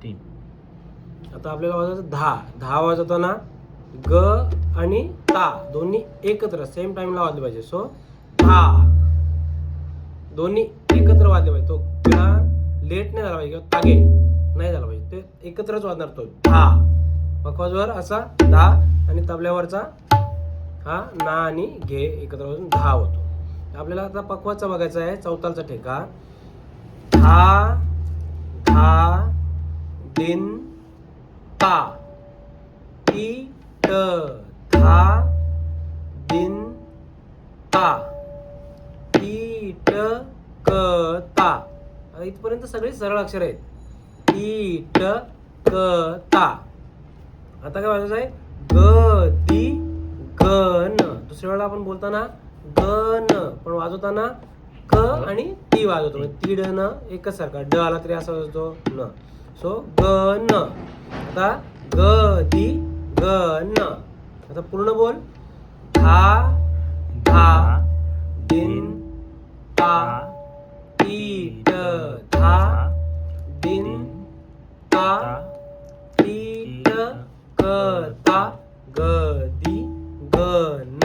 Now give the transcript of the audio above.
3. आता आपल्याला वाजवायचं 10. 10 वाजवताना ग आणि ता दोन्ही एकत्र सेम टाइमला वाजले पाहिजे. सो 10 दोन्ही एकत्र वाजले पाहिजे. तो गा लेट नाही झाला पाहिजे किंवा तागे नाही झाला पाहिजे. ते एकत्रच वाजणार. तो 10 पखवाजवर असा 10 आणि तबल्यावरचा हा ना आणि घे एकत्र वाजून 10 होतो. आपल्याला आता पखवाजचा बघायचा आहे. चौतालचा ठेका. धा धा दिन ता टी ट धा दिन ता टी ट क ता. आता इथपर्यंत सगळी सरळ अक्षर आहेत. टी ट क ता. आता काय वाजायचं आहे ग दी ग न. दुसऱ्या वेळेला आपण बोलताना ग न पण वाजवताना क आणि टी वाजवतो. म्हणजे तीड न एकच सारखा. ड आला तरी असा वाजतो न. सो ग न. आता ग दी ग न. आता पूर्ण बोल. धा धा दिन ता टी ट धा दिन ता टी ट क ता ग दी ग न.